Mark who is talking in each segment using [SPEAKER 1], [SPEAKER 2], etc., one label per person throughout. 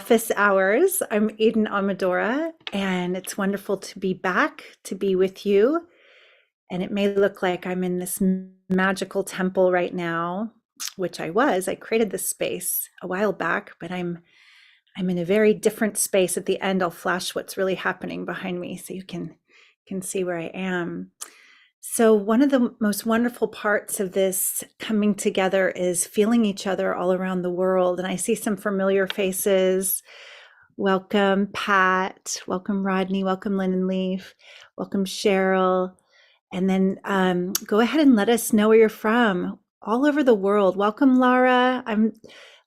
[SPEAKER 1] Office Hours. I'm Aiden Amadora, and it's wonderful to be back to be with you. And it may look like I'm in this magical temple right now, which I was. I created this space a while back, but I'm in a very different space. At the end, I'll flash what's really happening behind me so you can see where I am. So one of the most wonderful parts of this coming together is feeling each other all around the world. And I see some familiar faces. Welcome, Pat. Welcome, Rodney. Welcome, Lynn Leaf. Welcome, Cheryl. And then go ahead and let us know where you're from all over the world. Welcome, Laura. I'm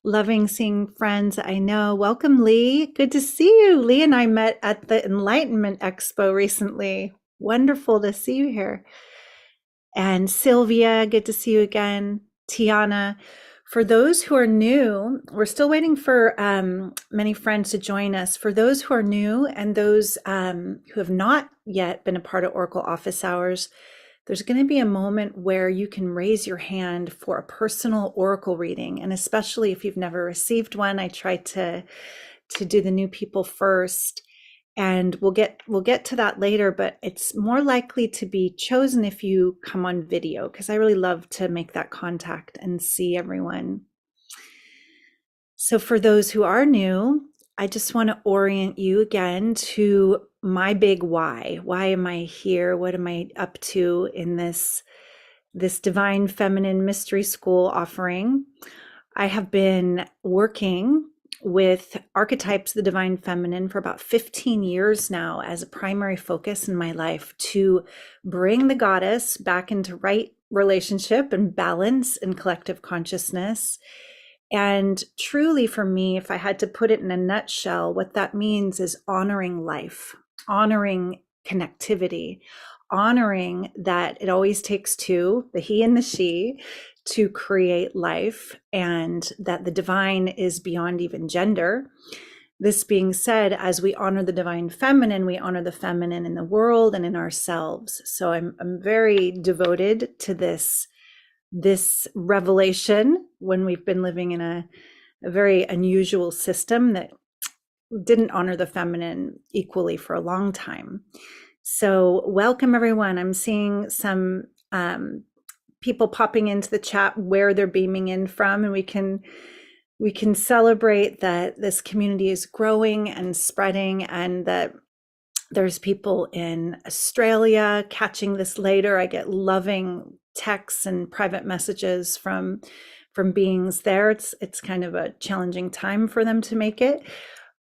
[SPEAKER 1] loving seeing friends I know. Welcome, Lee. Good to see you. Lee and I met at the Enlightenment Expo recently. Wonderful to see you here. And Sylvia, good to see you again. Tiana. For those who are new, we're still waiting for many friends to join us. For those who are new and those who have not yet been a part of Oracle Office Hours, there's going to be a moment where you can raise your hand for a personal Oracle reading. And especially if you've never received one, I try to do the new people first. And we'll get to that later, but it's more likely to be chosen if you come on video, because I really love to make that contact and see everyone. So for those who are new, I just want to orient you again to my big why. Why am I here? What am I up to in this Divine Feminine Mystery School offering? I have been working with archetypes, the Divine Feminine, for about 15 years now as a primary focus in my life to bring the goddess back into right relationship and balance in collective consciousness. And truly for me, if I had to put it in a nutshell, what that means is honoring life, honoring connectivity, honoring that it always takes two, the he and the she, to create life, and that the divine is beyond even gender. This being said, as we honor the divine feminine, we honor the feminine in the world and in ourselves. So I'm very devoted to this revelation when we've been living in a very unusual system that didn't honor the feminine equally for a long time. So welcome everyone. I'm seeing some people popping into the chat where they're beaming in from, and we can celebrate that this community is growing and spreading, and that there's people in Australia catching this later. I get loving texts and private messages from beings there. It's kind of a challenging time for them to make it,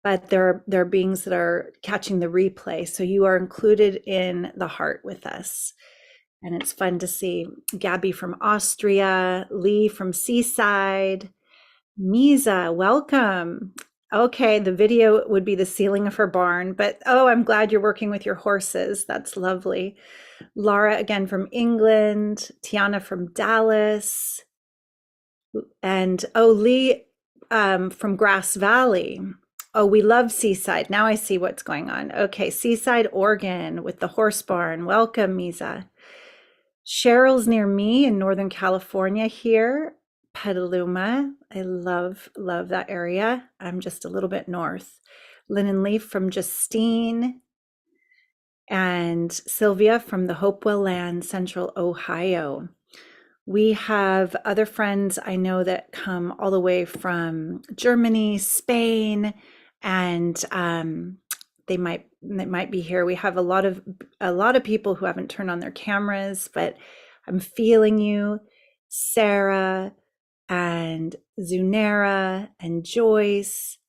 [SPEAKER 1] but there are beings that are catching the replay. So you are included in the heart with us. And it's fun to see Gabby from Austria, Lee from Seaside, Misa, welcome. Okay, the video would be the ceiling of her barn, but oh, I'm glad you're working with your horses. That's lovely. Laura again from England, Tiana from Dallas, and oh, Lee from Grass Valley. Oh, we love Seaside. Now I see what's going on. Okay, Seaside, Oregon with the horse barn. Welcome, Misa. Cheryl's near me in Northern California here, Petaluma. I love that area. I'm just a little bit north. Lynn and Leaf from Justine, and Sylvia from the Hopewell Land, Central Ohio. We have other friends I know that come all the way from Germany, Spain, and they might be here. We have a lot of people who haven't turned on their cameras, but I'm feeling you, Sarah and Zunera and Joyce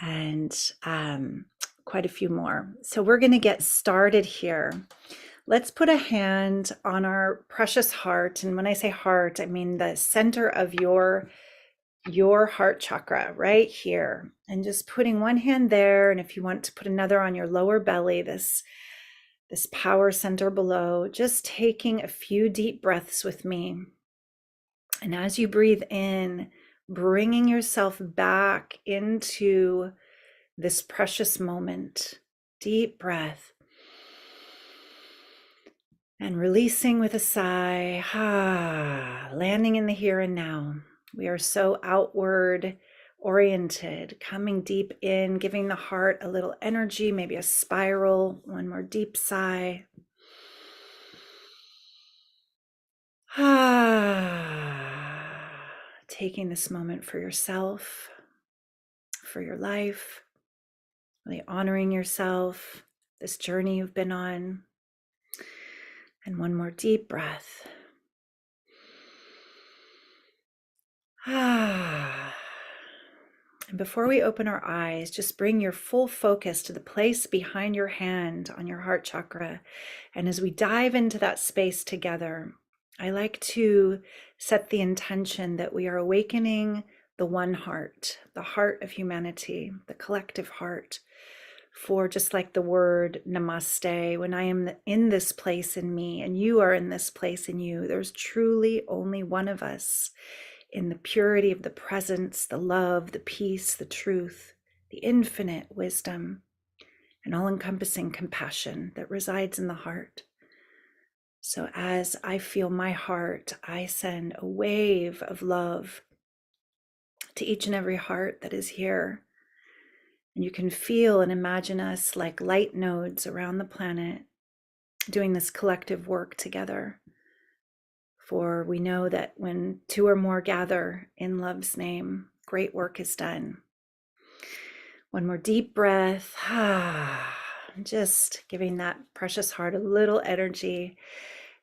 [SPEAKER 1] and quite a few more. So we're going to get started here. Let's put a hand on our precious heart. And when I say heart, I mean the center of your heart chakra right here, and just putting one hand there, and if you want to put another on your lower belly, this power center below, just taking a few deep breaths with me. And as you breathe in, bringing yourself back into this precious moment. Deep breath. And releasing with a sigh, landing in the here and now. We are so outward. oriented, coming deep in, giving the heart a little energy, maybe a spiral. One more deep sigh. Taking this moment for yourself, for your life, really honoring yourself, this journey you've been on. And one more deep breath. And before we open our eyes, just bring your full focus to the place behind your hand on your heart chakra. And as we dive into that space together, I like to set the intention that we are awakening the one heart, the heart of humanity, the collective heart. For just like the word namaste, when I am in this place in me and you are in this place in you, there's truly only one of us in the purity of the presence, the love, the peace, the truth, the infinite wisdom, and all-encompassing compassion that resides in the heart. So as I feel my heart, I send a wave of love to each and every heart that is here. And you can feel and imagine us like light nodes around the planet doing this collective work together. For we know that when two or more gather in love's name, great work is done. One more deep breath. Just giving that precious heart a little energy.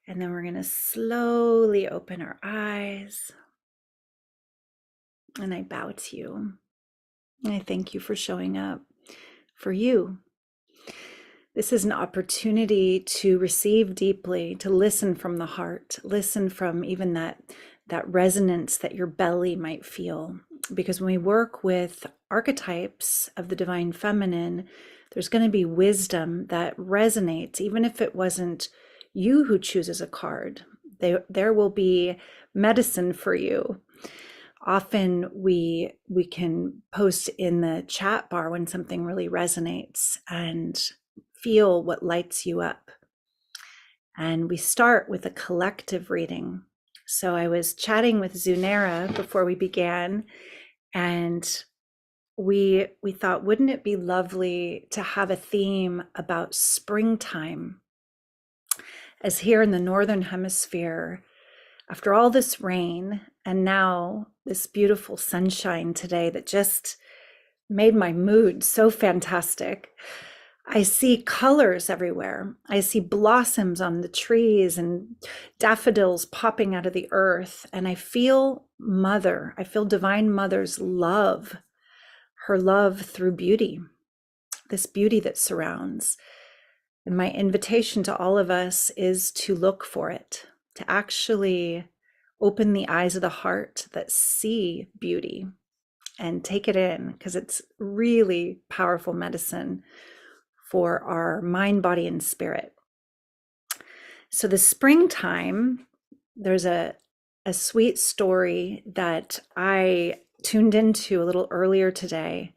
[SPEAKER 1] And then we're going to slowly open our eyes. And I bow to you. And I thank you for showing up for you. This is an opportunity to receive deeply, to listen from the heart, listen from even that resonance that your belly might feel. Because when we work with archetypes of the divine feminine, there's going to be wisdom that resonates, even if it wasn't you who chooses a card. There will be medicine for you. Often we can post in the chat bar when something really resonates and feel what lights you up. And we start with a collective reading. So I was chatting with Zunera before we began, and we thought, wouldn't it be lovely to have a theme about springtime? As here in the Northern Hemisphere, after all this rain and now this beautiful sunshine today that just made my mood so fantastic, I see colors everywhere. I see blossoms on the trees and daffodils popping out of the earth. And I feel Mother, I feel Divine Mother's love, her love through beauty, this beauty that surrounds. And my invitation to all of us is to look for it, to actually open the eyes of the heart that see beauty and take it in, because it's really powerful medicine for our mind, body, and spirit. So the springtime, there's a sweet story that I tuned into a little earlier today.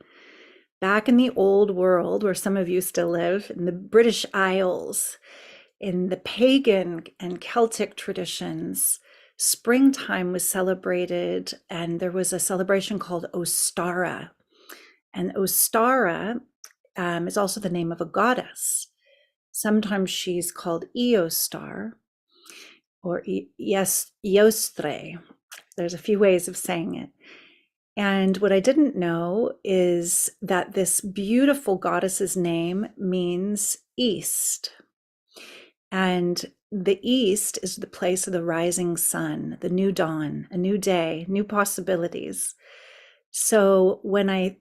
[SPEAKER 1] Back in the old world, where some of you still live, in the British Isles, in the pagan and Celtic traditions, springtime was celebrated, and there was a celebration called Ostara. And Ostara is also the name of a goddess. Sometimes she's called Eostar or Eostre. There's a few ways of saying it. And what I didn't know is that this beautiful goddess's name means east. And the east is the place of the rising sun, the new dawn, a new day, new possibilities. So when I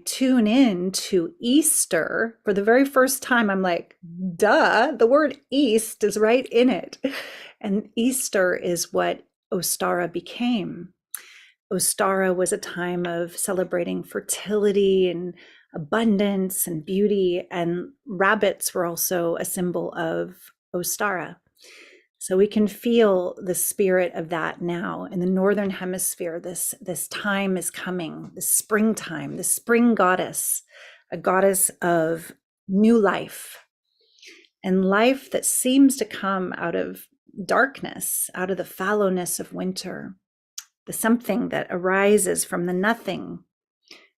[SPEAKER 1] tune in to Easter for the very first time, I'm like, duh, the word east is right in it. And Easter is what Ostara became. Ostara was a time of celebrating fertility and abundance and beauty, and rabbits were also a symbol of Ostara. So we can feel the spirit of that now in the Northern Hemisphere. This time is coming, the springtime, the spring goddess, a goddess of new life, and life that seems to come out of darkness, out of the fallowness of winter, the something that arises from the nothing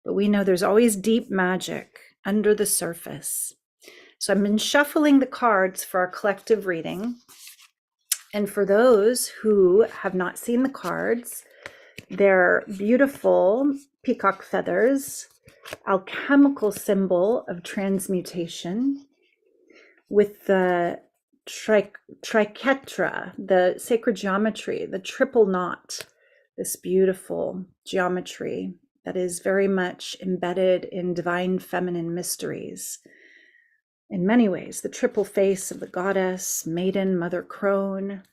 [SPEAKER 1] but we know there's always deep magic under the surface. So I've been shuffling the cards for our collective reading. And for those who have not seen the cards, they're beautiful peacock feathers, alchemical symbol of transmutation, with the triquetra, the sacred geometry, the triple knot, this beautiful geometry that is very much embedded in divine feminine mysteries. In many ways, the triple face of the goddess, maiden, mother crone,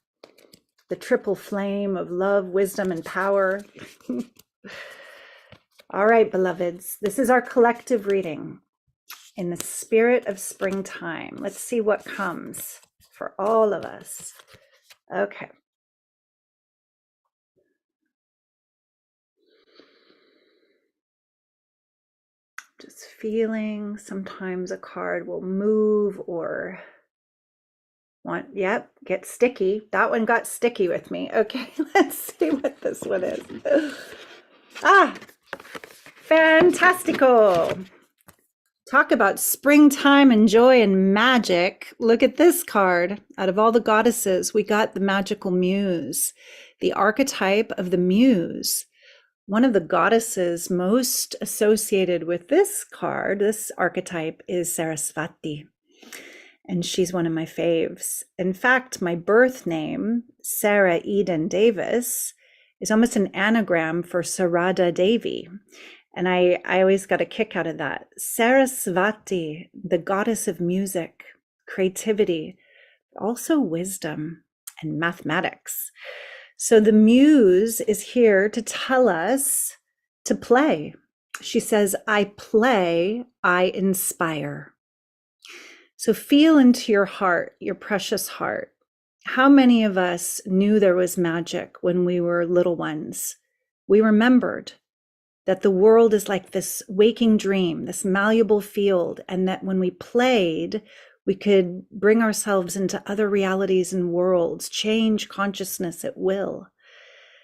[SPEAKER 1] the triple flame of love, wisdom, and power. All right, beloveds, this is our collective reading in the spirit of springtime. Let's see what comes for all of us. Okay. Just feeling, sometimes a card will move or get sticky. That one got sticky with me. Okay, let's see what this one is. Fantastico. Talk about springtime and joy and magic. Look at this card. Out of all the goddesses, we got the magical muse, the archetype of the muse. One of the goddesses most associated with this card, this archetype, is Sarasvati. And she's one of my faves. In fact, my birth name, Sarah Eden Davis, is almost an anagram for Sarada Devi. And I always got a kick out of that. Sarasvati, the goddess of music, creativity, also wisdom and mathematics. So the muse is here to tell us to play. She says, I play, I inspire. So feel into your heart, your precious heart. How many of us knew there was magic when we were little ones? We remembered that the world is like this waking dream, this malleable field, and that when we played, we could bring ourselves into other realities and worlds, change consciousness at will.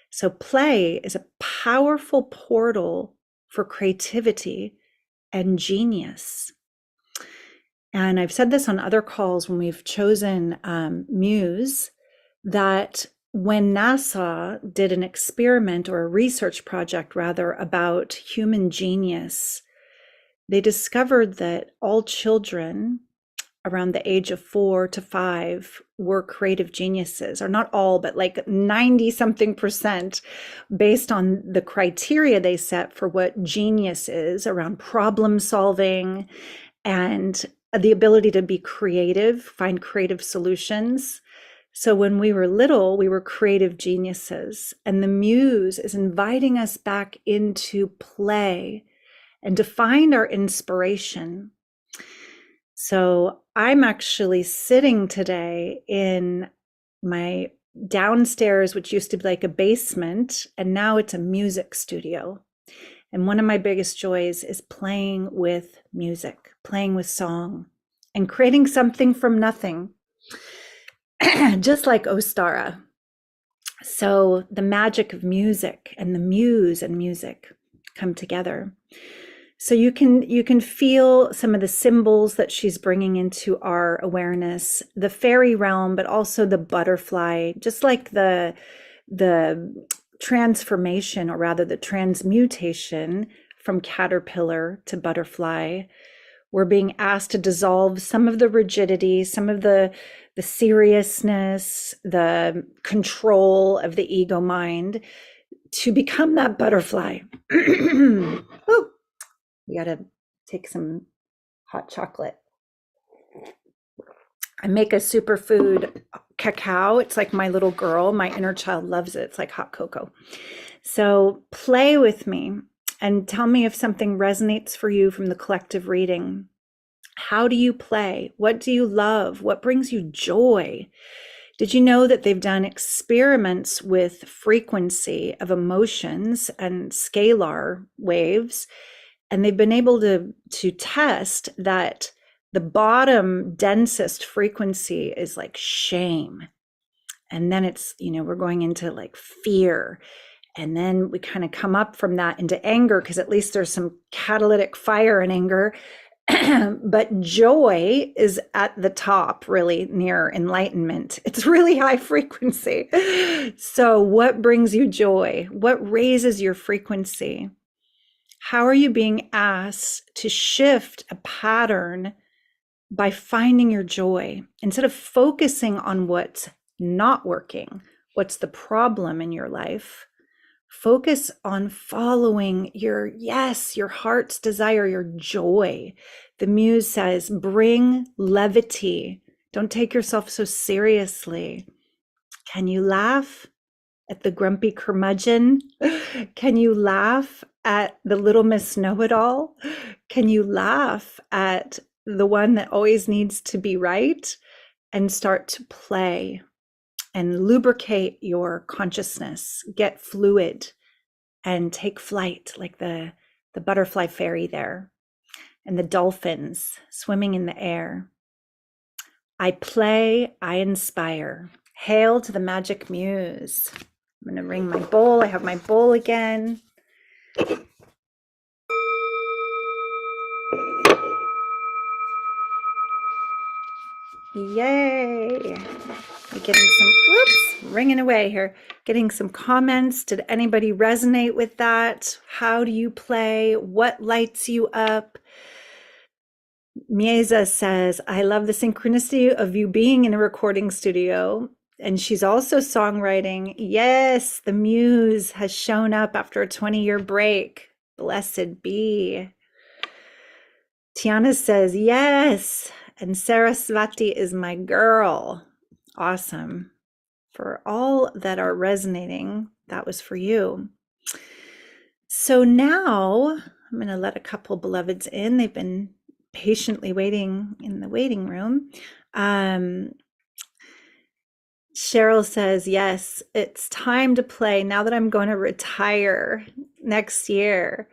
[SPEAKER 1] So play is a powerful portal for creativity and genius. And I've said this on other calls when we've chosen Muse, that when NASA did an experiment, or a research project rather, about human genius, they discovered that all children around the age of 4 to 5 were creative geniuses, or not all, but like 90-something%, based on the criteria they set for what genius is around problem solving and the ability to be creative, find creative solutions. So when we were little, we were creative geniuses. And the muse is inviting us back into play and to find our inspiration. So I'm actually sitting today in my downstairs, which used to be like a basement, and now it's a music studio. And one of my biggest joys is playing with music, playing with song, and creating something from nothing, just like Ostara. So the magic of music and the muse and music come together. So you can feel some of the symbols that she's bringing into our awareness, the fairy realm, but also the butterfly, just like the transformation, or rather the transmutation from caterpillar to butterfly. We're being asked to dissolve some of the rigidity, some of the seriousness, the control of the ego mind, to become that butterfly. Ooh, we got to take some hot chocolate. I make a superfood cacao. It's like my little girl, my inner child loves it. It's like hot cocoa. So play with me and tell me if something resonates for you from the collective reading. How do you play? What do you love? What brings you joy? Did you know that they've done experiments with frequency of emotions and scalar waves? And they've been able to test that the bottom densest frequency is like shame. And then it's, we're going into like fear. And then we kind of come up from that into anger because at least there's some catalytic fire in anger. But joy is at the top, really near enlightenment. It's really high frequency. So, what brings you joy? What raises your frequency? How are you being asked to shift a pattern by finding your joy instead of focusing on what's not working? What's the problem in your life? Focus on following your yes, your heart's desire, your joy. The muse says, bring levity. Don't take yourself so seriously. Can you laugh at the grumpy curmudgeon? Can you laugh at the little Miss Know-it-all? Can you laugh at the one that always needs to be right and start to play and lubricate your consciousness, get fluid and take flight like the butterfly fairy there and the dolphins swimming in the air. I play, I inspire. Hail to the magic muse. I'm going to ring my bowl. I have my bowl again. Yay. We're getting some, whoops, ringing away here. Getting some comments. Did anybody resonate with that? How do you play? What lights you up? Mieza says, I love the synchronicity of you being in a recording studio. And she's also songwriting. Yes, the muse has shown up after a 20-year break. Blessed be. Tiana says, yes. And Sarasvati is my girl. Awesome. For all that are resonating, that was for you. So now I'm going to let a couple beloveds in. They've been patiently waiting in the waiting room. Cheryl says, yes, it's time to play now that I'm going to retire next year.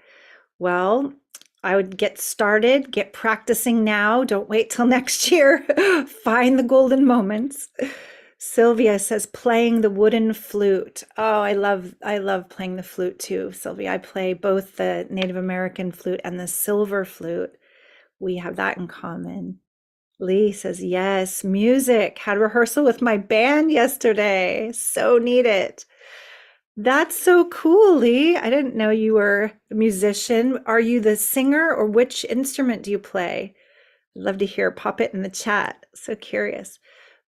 [SPEAKER 1] Well, I would get started, get practicing now. Don't wait till next year. Find the golden moments. Sylvia says, playing the wooden flute. Oh, I love playing the flute too, Sylvia. I play both the Native American flute and the silver flute. We have that in common. Lee says, yes, music. Had rehearsal with my band yesterday. So needed. That's so cool, Lee. I didn't know you were a musician. Are you the singer or which instrument do you play? I'd love to hear. Pop it in the chat. So curious.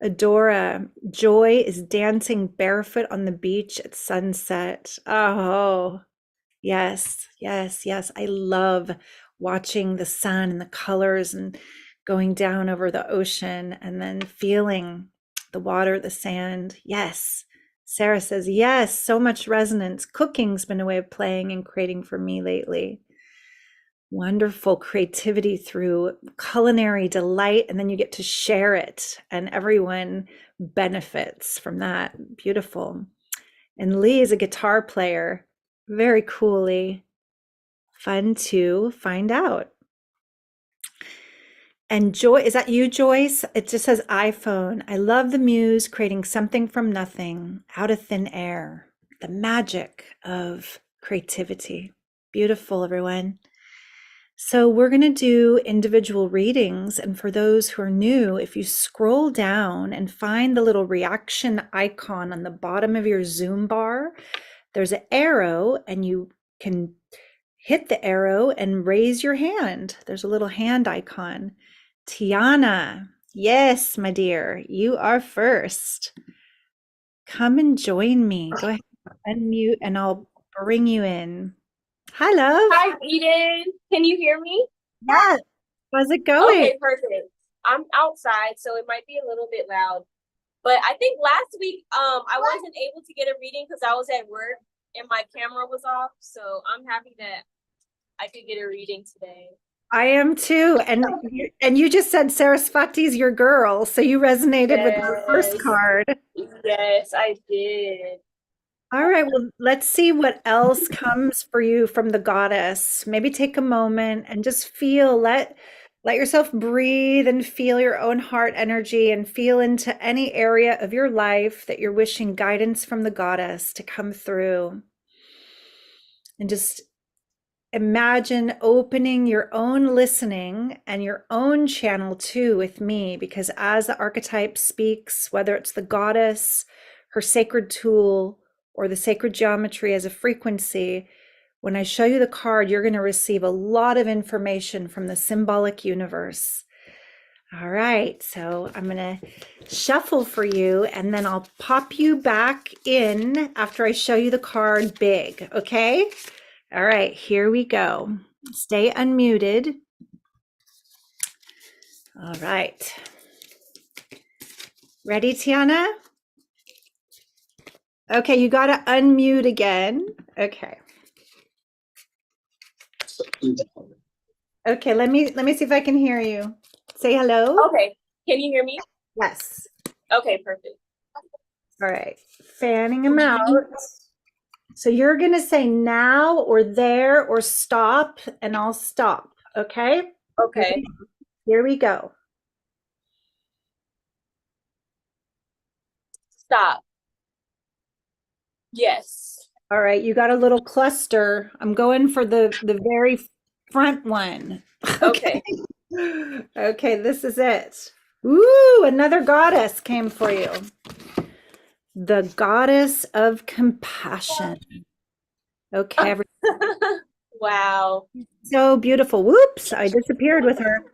[SPEAKER 1] Adora, joy is dancing barefoot on the beach at sunset. Oh, yes, yes, yes. I love watching the sun and the colors and going down over the ocean and then feeling the water, the sand. Yes. Sarah says, yes, so much resonance. Cooking's been a way of playing and creating for me lately. Wonderful creativity through culinary delight, and then you get to share it, and everyone benefits from that. Beautiful. And Lee is a guitar player. Very coolly. Fun to find out. And Joy, is that you, Joyce? It just says iPhone. I love the muse creating something from nothing, out of thin air. The magic of creativity. Beautiful, everyone. So we're going to do individual readings. And for those who are new, if you scroll down and find the little reaction icon on the bottom of your Zoom bar, there's an arrow and you can hit the arrow and raise your hand. There's a little hand icon. Tiana, yes, my dear, you are first. Come and join me. Go ahead, unmute, and I'll bring you in. Hi, love.
[SPEAKER 2] Hi, Eden. Can you hear me?
[SPEAKER 1] Yes. How's it going?
[SPEAKER 2] Okay, perfect. I'm outside, so it might be a little bit loud. But I think last week, I wasn't able to get a reading because I was at work and my camera was off. So I'm happy that I could get a reading today.
[SPEAKER 1] I am too. And you just said Sarasvati's your girl, so you resonated with the first
[SPEAKER 2] Yes.
[SPEAKER 1] card.
[SPEAKER 2] Yes, I did.
[SPEAKER 1] All right, well, let's see what else comes for you from the goddess. Maybe take a moment and just feel, let yourself breathe and feel your own heart energy and feel into any area of your life that you're wishing guidance from the goddess to come through. And just imagine opening your own listening and your own channel too with me, because as the archetype speaks, whether it's the goddess, her sacred tool, or the sacred geometry as a frequency, when I show you the card, you're going to receive a lot of information from the symbolic universe. All right, so I'm going to shuffle for you, and then I'll pop you back in after I show you the card big, okay? All right, here we go. Stay unmuted. All right. Ready, Tiana? Okay, you got to unmute again. Okay. Okay, let me see if I can hear you. Say hello.
[SPEAKER 2] Okay. Can you hear me?
[SPEAKER 1] Yes.
[SPEAKER 2] Okay, perfect.
[SPEAKER 1] All right. Fanning them out. So you're going to say now or there or stop, and I'll stop. Okay?
[SPEAKER 2] Okay.
[SPEAKER 1] Here we go.
[SPEAKER 2] Stop. Yes.
[SPEAKER 1] All right, you got a little cluster. I'm going for the very front one.
[SPEAKER 2] Okay.
[SPEAKER 1] Okay, this is it. Ooh, another goddess came for you. The goddess of compassion. Okay,
[SPEAKER 2] Wow.
[SPEAKER 1] so beautiful. Whoops, I disappeared with her.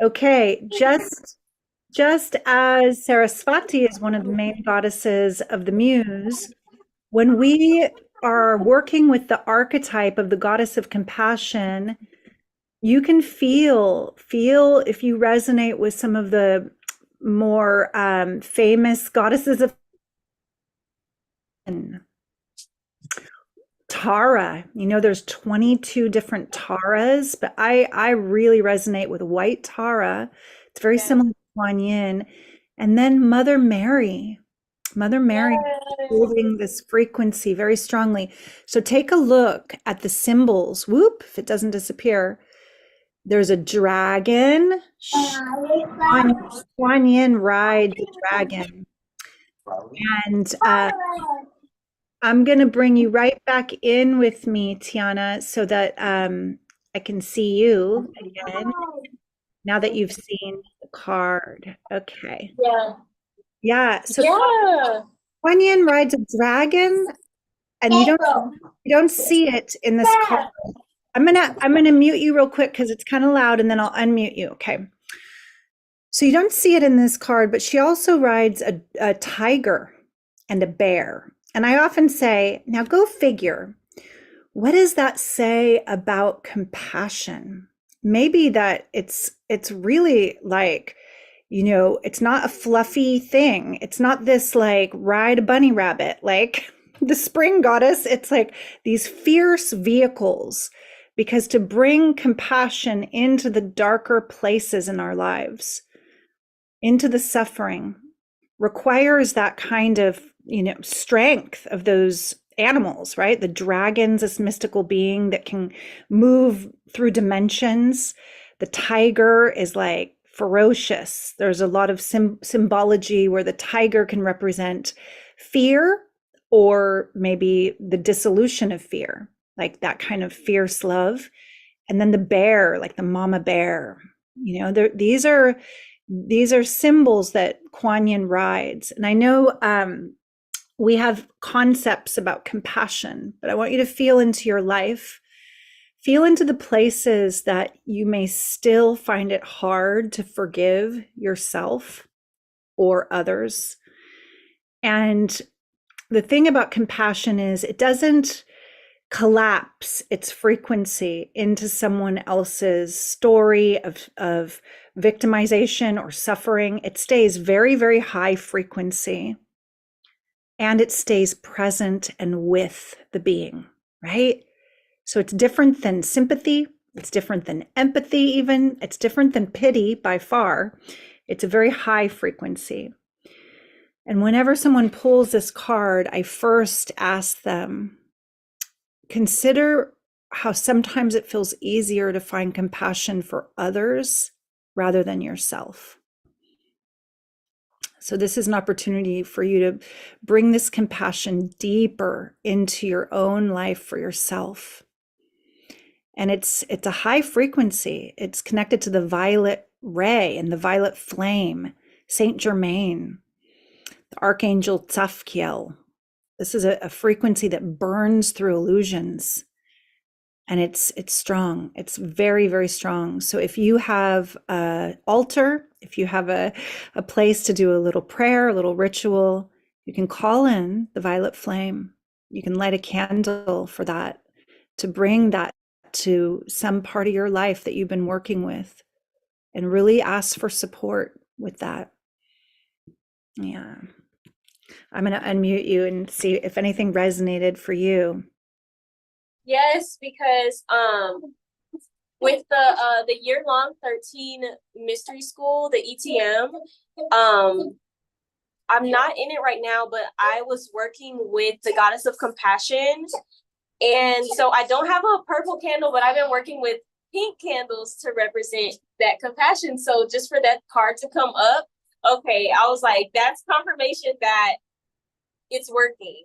[SPEAKER 1] Okay, just as Sarasvati is one of the main goddesses of the muse, when we are working with the archetype of the goddess of compassion, you can feel if you resonate with some of the more famous goddesses of Tara. You know, there's 22 different Taras, but I really resonate with white Tara. It's very similar to Kuan Yin. And then Mother Mary. Mother Mary holding this frequency very strongly. So take a look at the symbols. Whoop, if it doesn't disappear. There's a dragon. Kuan Yin rides a dragon. And I'm going to bring you right back in with me, Tiana, so that I can see you again now that you've seen the card. Okay.
[SPEAKER 2] Yeah.
[SPEAKER 1] Yeah. So
[SPEAKER 2] Yeah.
[SPEAKER 1] Kuan Yin rides a dragon, and you don't see it in this card. I'm gonna mute you real quick because it's kind of loud, and then I'll unmute you. Okay. So you don't see it in this card, but she also rides a tiger and a bear. And I often say, now go figure. What does that say about compassion? Maybe that it's really like, you know, it's not a fluffy thing. It's not this like ride a bunny rabbit like the spring goddess. It's like these fierce vehicles, because to bring compassion into the darker places in our lives, into the suffering, requires that kind of, you know, strength of those animals, right? The dragon's this mystical being that can move through dimensions. The tiger is like ferocious. There's a lot of symbology where the tiger can represent fear, or maybe the dissolution of fear, like that kind of fierce love. And then the bear, like the mama bear, you know, these are symbols that Kuan Yin rides. And I know we have concepts about compassion, but I want you to feel into your life, feel into the places that you may still find it hard to forgive yourself or others. And the thing about compassion is it doesn't collapse its frequency into someone else's story of victimization or suffering. It stays very, very high frequency, and it stays present and with the being, right? So it's different than sympathy. It's different than empathy, even. It's different than pity by far. It's a very high frequency. And whenever someone pulls this card, I first ask them, consider how sometimes it feels easier to find compassion for others rather than yourself. So this is an opportunity for you to bring this compassion deeper into your own life for yourself. And it's a high frequency. It's connected to the violet ray and the violet flame, Saint Germain, the Archangel Tzafkiel. This is a frequency that burns through illusions. And it's strong. It's very, very strong. So if you have an altar, if you have a place to do a little prayer, a little ritual, you can call in the violet flame. You can light a candle for that, to bring that to some part of your life that you've been working with, and really ask for support with that. Yeah. I'm going to unmute you and see if anything resonated for you.
[SPEAKER 2] Yes, because with the year-long 13 mystery school, the ETM, I'm not in it right now, but I was working with the goddess of compassion. And so I don't have a purple candle, but I've been working with pink candles to represent that compassion. So just for that card to come up, okay, I was like, that's confirmation that it's working.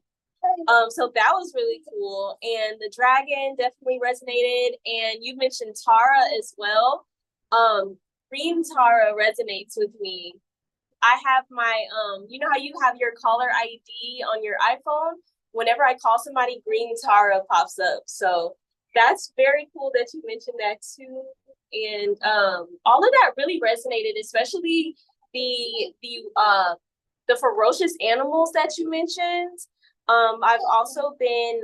[SPEAKER 2] So that was really cool. And the dragon definitely resonated. And you mentioned Tara as well. Green Tara resonates with me. I have my, you know how you have your caller ID on your iPhone? Whenever I call somebody, Green Tara pops up. So that's very cool that you mentioned that too. And all of that really resonated, especially the ferocious animals that you mentioned. I've also been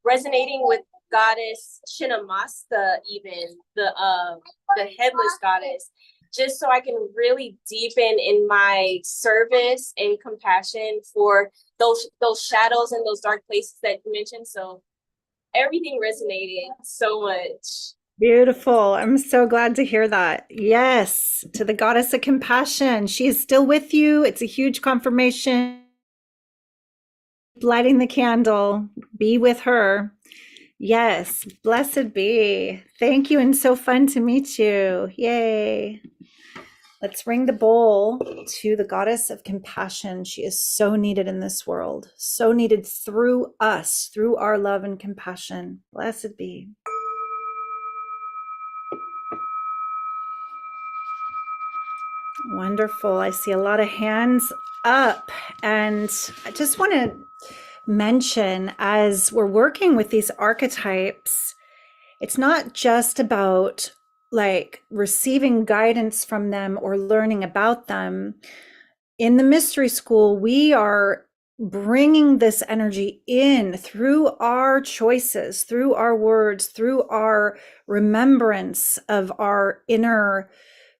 [SPEAKER 2] resonating with goddess Shinamasta, even the headless goddess, just so I can really deepen in my service and compassion for those shadows and those dark places that you mentioned. So everything resonated so much.
[SPEAKER 1] Beautiful. I'm so glad to hear that. Yes, to the goddess of compassion. She is still with you. It's a huge confirmation. Lighting the candle, be with her. Yes, blessed be. Thank you, and so fun to meet you. Yay. Let's ring the bowl to the goddess of compassion. She is so needed in this world, so needed through us, through our love and compassion. Blessed be. Wonderful. I see a lot of hands up, and I just want to mention, as we're working with these archetypes, it's not just about like receiving guidance from them or learning about them. In the mystery school, we are bringing this energy in through our choices, through our words, through our remembrance of our inner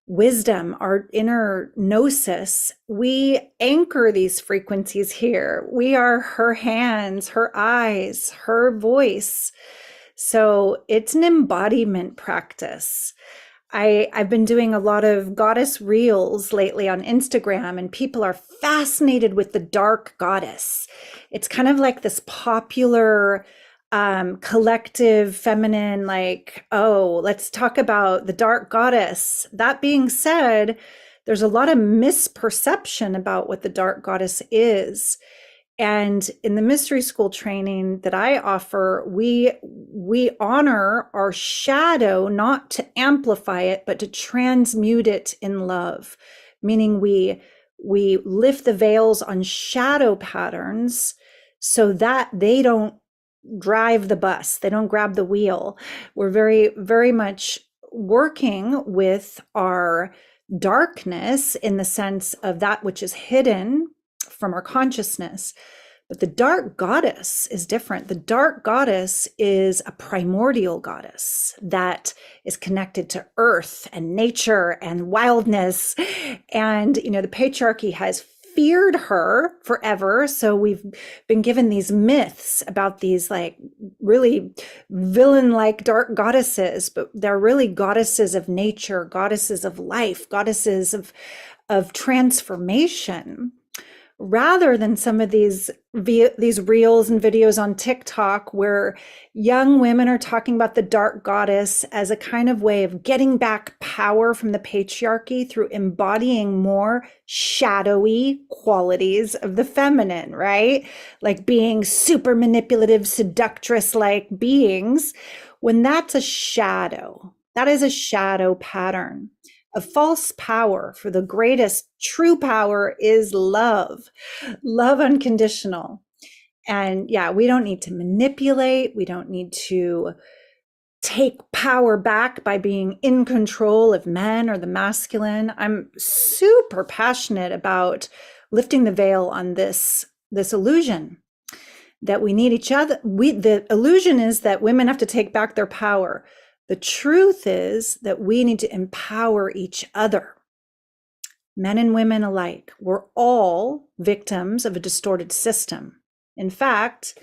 [SPEAKER 1] wisdom, our inner gnosis. We anchor these frequencies here. We are her hands, her eyes, her voice. So it's an embodiment practice. I've been doing a lot of goddess reels lately on Instagram, and people are fascinated with the dark goddess. It's kind of like this popular collective feminine, like, oh, let's talk about the dark goddess. That being said, there's a lot of misperception about what the dark goddess is. And in the mystery school training that I offer, we honor our shadow, not to amplify it, but to transmute it in love. Meaning we lift the veils on shadow patterns so that they don't drive the bus, they don't grab the wheel. We're very, very much working with our darkness in the sense of that which is hidden from our consciousness. But the dark goddess is different. The dark goddess is a primordial goddess that is connected to earth and nature and wildness. And, you know, the patriarchy has feared her forever. So we've been given these myths about these like really villain-like dark goddesses, but they're really goddesses of nature, goddesses of life, goddesses of transformation, rather than some of these reels and videos on TikTok where young women are talking about the dark goddess as a kind of way of getting back power from the patriarchy through embodying more shadowy qualities of the feminine, right? Like being super manipulative, seductress-like beings, when that's a shadow, that is a shadow pattern of false power. For the greatest true power is love, love unconditional. And yeah, we don't need to manipulate. We don't need to take power back by being in control of men or the masculine. I'm super passionate about lifting the veil on this illusion that we need each other. The illusion is that women have to take back their power. The truth is that we need to empower each other. Men and women alike. We're all victims of a distorted system. In fact,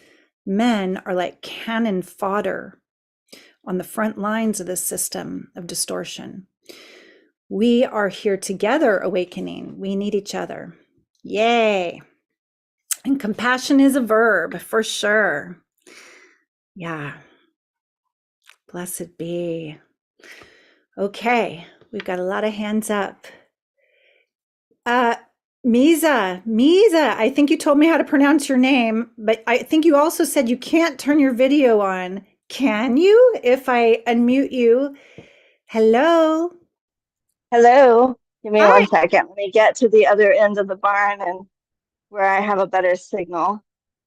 [SPEAKER 1] men are like cannon fodder on the front lines of this system of distortion. We are here together awakening. We need each other. Yay. And compassion is a verb for sure. Yeah. Blessed be. Okay, we've got a lot of hands up. Misa, I think you told me how to pronounce your name, but I think you also said you can't turn your video on. Can you, if I unmute you? Hello.
[SPEAKER 3] Hello. Give me
[SPEAKER 1] Hi.
[SPEAKER 3] 1 second. Let me get to the other end of the barn and where I have a better signal.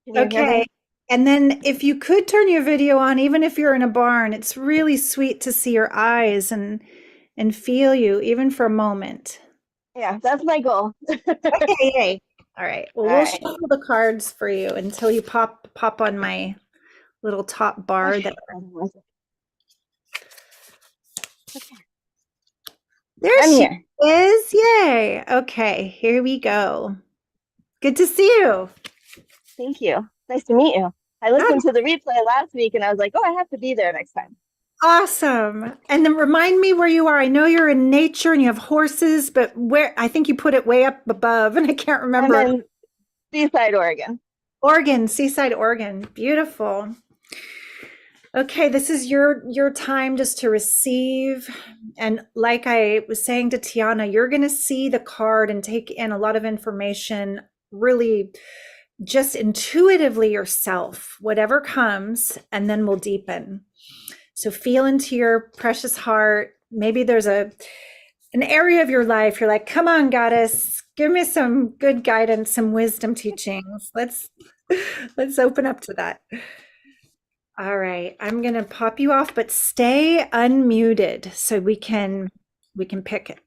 [SPEAKER 3] Can you hear
[SPEAKER 1] Okay.
[SPEAKER 3] me?
[SPEAKER 1] And then if you could turn your video on, even if you're in a barn, it's really sweet to see your eyes and feel you, even for a moment.
[SPEAKER 3] Yeah, that's my goal.
[SPEAKER 1] Okay, yay. All right. Well,
[SPEAKER 3] All
[SPEAKER 1] we'll
[SPEAKER 3] right.
[SPEAKER 1] shuffle the cards for you until you pop on my little top bar there.
[SPEAKER 3] Okay. Hold on 1 second. Okay.
[SPEAKER 1] There
[SPEAKER 3] I'm
[SPEAKER 1] she
[SPEAKER 3] here.
[SPEAKER 1] is. Yay. Okay, here we go. Good to see you.
[SPEAKER 3] Thank you. Nice to meet you. I
[SPEAKER 1] Oh,
[SPEAKER 3] listened to the replay last week and I was like, oh, I have to be there next time.
[SPEAKER 1] awesome. And then remind me where you are. I know you're in nature and you have horses, but where? I think you put it way up above and I can't
[SPEAKER 3] I'm
[SPEAKER 1] remember.
[SPEAKER 3] in Seaside, Oregon.
[SPEAKER 1] Oregon, Seaside, Oregon. Beautiful. Okay, this is your time just to receive. And like I was saying to Tiana, you're going to see the card and take in a lot of information, really just intuitively yourself, whatever comes, and then we'll deepen. So feel into your precious heart. Maybe there's an area of your life you're like, come on, goddess, give me some good guidance, some wisdom teachings. Let's open up to that. All right, I'm gonna pop you off, but stay unmuted so we can pick it.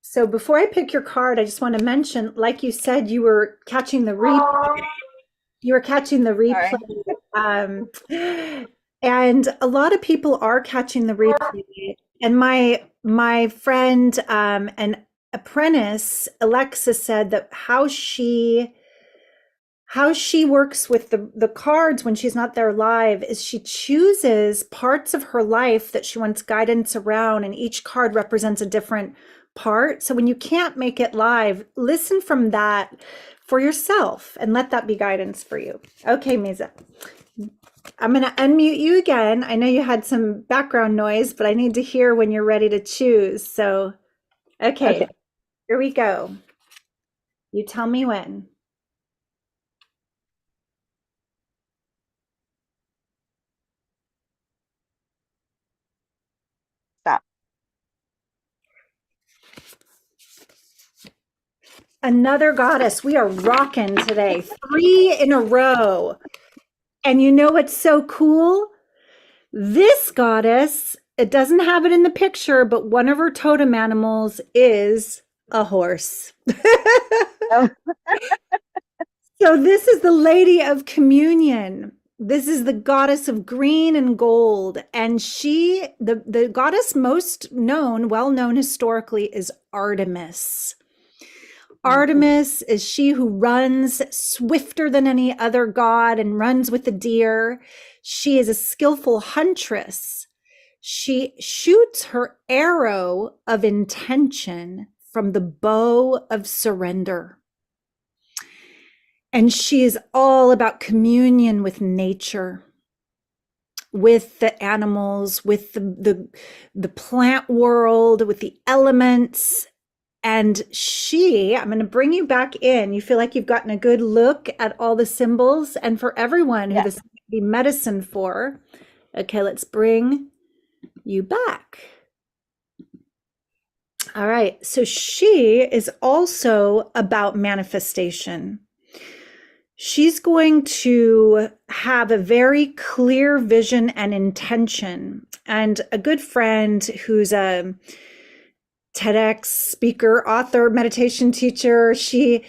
[SPEAKER 1] So before I pick your card, I just want to mention, like you said, you were catching the replay. You were catching the
[SPEAKER 3] Sorry.
[SPEAKER 1] replay, and a lot of people are catching the replay. And my friend and apprentice Alexa said that how she works with the cards when she's not there live is she chooses parts of her life that she wants guidance around, and each card represents a different part. So when you can't make it live, listen from that for yourself and let that be guidance for you. Okay, Misa, I'm going to unmute you again. I know you had some background noise, but I need to hear when you're ready to choose. So, okay. Here we go. You tell me when.
[SPEAKER 3] Stop.
[SPEAKER 1] Another goddess. We are rocking today. 3 in a row. And you know what's so cool? This goddess, it doesn't have it in the picture, but one of her totem animals is a horse.
[SPEAKER 3] Oh,
[SPEAKER 1] So this is the Lady of Communion. This is the goddess of green and gold. And the goddess most known, well known historically, is Artemis. Artemis is she who runs swifter than any other god and runs with the deer. She is a skillful huntress. She shoots her arrow of intention from the bow of surrender. And she is all about communion with nature, with the animals, with the plant world, with the elements. And I'm going to bring you back in. You feel like you've gotten a good look at all the symbols, and for everyone who
[SPEAKER 3] Yeah.
[SPEAKER 1] this could be medicine for. Okay, let's bring you back. All right. So she is also about manifestation. She's going to have a very clear vision and intention. And a good friend who's a TEDx speaker, author, meditation teacher, she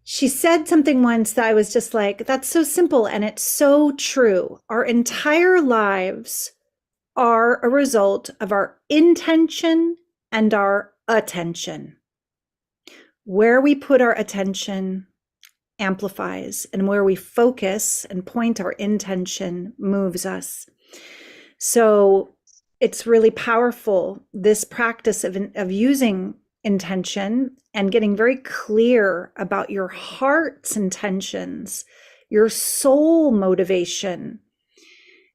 [SPEAKER 1] said something once that I was just like, that's so simple and it's so true. Our entire lives are a result of our intention and our attention. Where we put our attention amplifies, and where we focus and point our intention moves us. So it's really powerful, this practice of using intention and getting very clear about your heart's intentions, your soul motivation.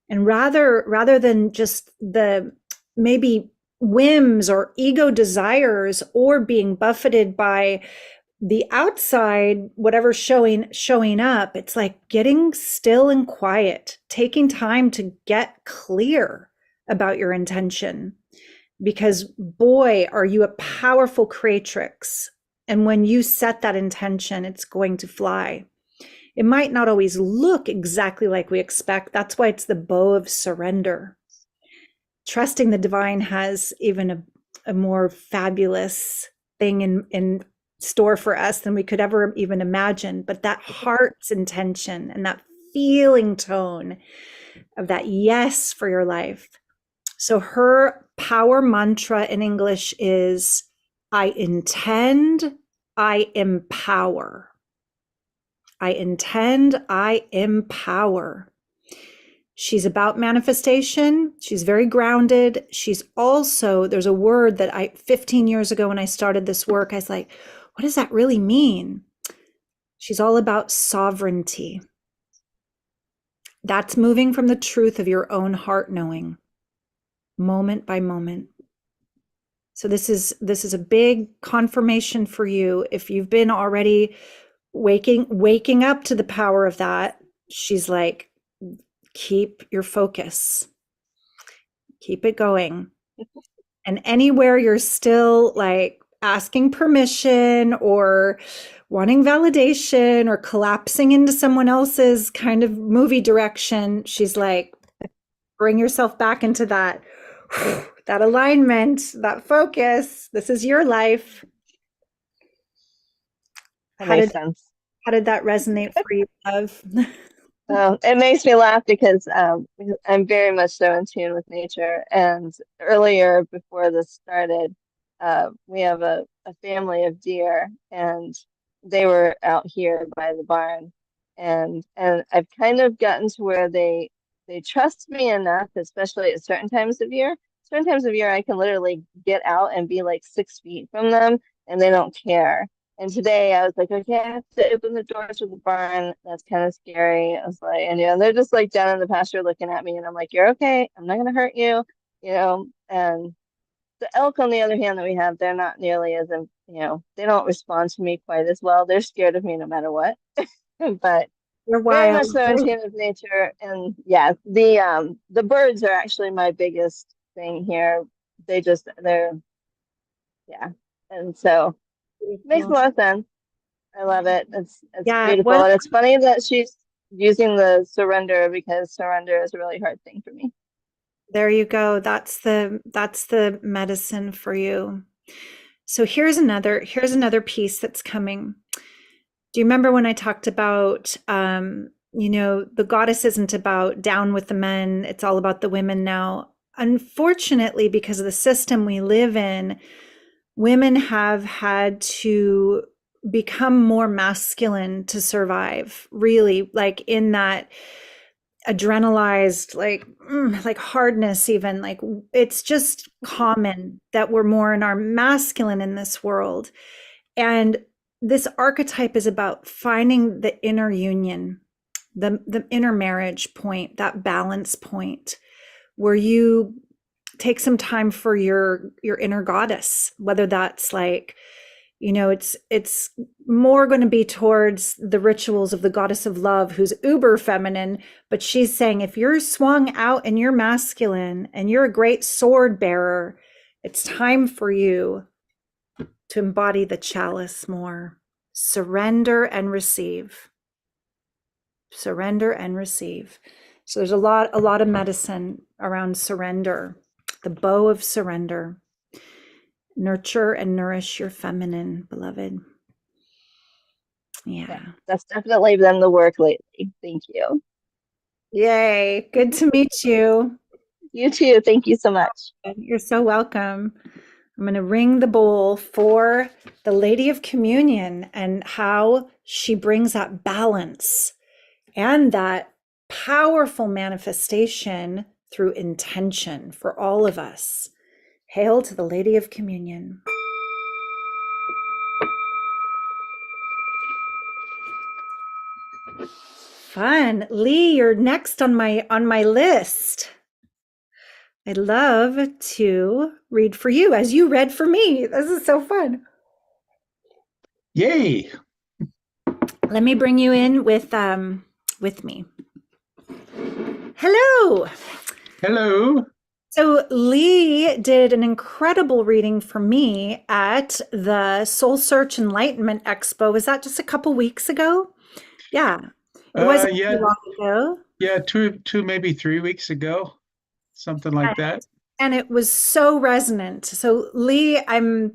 [SPEAKER 1] And rather than just the maybe whims or ego desires, or being buffeted by the outside, whatever showing up, it's like getting still and quiet, taking time to get clear about your intention. Because boy, are you a powerful creatrix. And when you set that intention, it's going to fly. It might not always look exactly like we expect. That's why it's the bow of surrender. Trusting the divine has even a more fabulous thing in store for us than we could ever even imagine. But that heart's intention and that feeling tone of that yes for your life. So her power mantra in English is, I intend, I empower. I intend, I empower. She's about manifestation. She's very grounded. She's also, there's a word that 15 years ago when I started this work, I was like, what does that really mean? She's all about sovereignty. That's moving from the truth of your own heart knowing, moment by moment. So this is a big confirmation for you. If you've been already waking up to the power of that, she's like, keep your focus, keep it going. And anywhere you're still like asking permission or wanting validation or collapsing into someone else's kind of movie direction, she's like, bring yourself back into that alignment, that focus. This is your life.
[SPEAKER 3] That makes sense.
[SPEAKER 1] How did that resonate for you, love?
[SPEAKER 3] It makes me laugh because I'm very much so in tune with nature. And earlier, before this started, we have a family of deer, and they were out here by the barn. And I've kind of gotten to where they trust me enough, especially at certain times of year. Certain times of year, I can literally get out and be like 6 feet from them, and they don't care. And today I was like, okay, I have to open the doors of the barn. That's kind of scary. I was like, and they're just like down in the pasture looking at me, and I'm like, you're okay. I'm not gonna hurt you, And the elk, on the other hand, that we have, they're not nearly as, they don't respond to me quite as well. They're scared of me no matter what. But
[SPEAKER 1] You're
[SPEAKER 3] very
[SPEAKER 1] wild.
[SPEAKER 3] much so in tune with nature. And yeah, the birds are actually my biggest thing here. They're yeah. And so it makes a lot of sense. I love it. It's beautiful. And it's funny that she's using the surrender, because surrender is a really hard thing for me.
[SPEAKER 1] There you go. That's the medicine for you. So here's another piece that's coming. Do you remember when I talked about the goddess isn't about down with the men, it's all about the women now. Unfortunately, because of the system we live in, women have had to become more masculine to survive, really, like in that adrenalized, like hardness, even like it's just common that we're more in our masculine in this world. And this archetype is about finding the inner union, the inner marriage point, that balance point where you take some time for your inner goddess, whether that's like it's more going to be towards the rituals of the goddess of love, who's uber feminine, but she's saying if you're swung out and you're masculine and you're a great sword bearer, it's time for you to embody the chalice more. Surrender and receive. Surrender and receive. So there's a lot of medicine around surrender, the bow of surrender. Nurture and nourish your feminine, beloved. Yeah.
[SPEAKER 3] That's definitely been the work lately. Thank you.
[SPEAKER 1] Yay. Good to meet you.
[SPEAKER 3] You too. Thank you so much.
[SPEAKER 1] You're so welcome. I'm going to ring the bowl for the Lady of Communion and how she brings that balance and that powerful manifestation through intention for all of us. Hail to the Lady of Communion. Fun. Lee, you're next on my list. I'd love to read for you as you read for me. This is so fun.
[SPEAKER 4] Yay.
[SPEAKER 1] Let me bring you in with me. Hello.
[SPEAKER 4] Hello.
[SPEAKER 1] So Lee did an incredible reading for me at the Soul Search Enlightenment Expo. Was that just a couple weeks ago? Yeah. It wasn't too long ago.
[SPEAKER 4] Yeah, two, maybe 3 weeks ago, something like that.
[SPEAKER 1] And it was so resonant. So Lee, I'm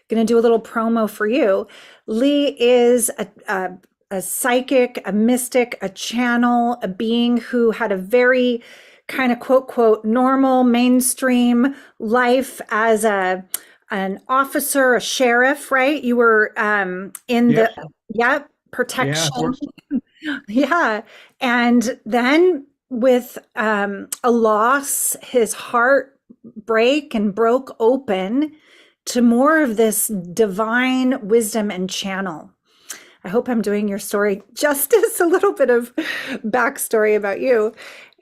[SPEAKER 1] going to do a little promo for you. Lee is a psychic, a mystic, a channel, a being who had a very kind of quote normal mainstream life as an officer, a sheriff, right? You were in the protection. Yeah. And then with a loss, his heart broke open to more of this divine wisdom and channel. I hope I'm doing your story justice, a little bit of backstory about you.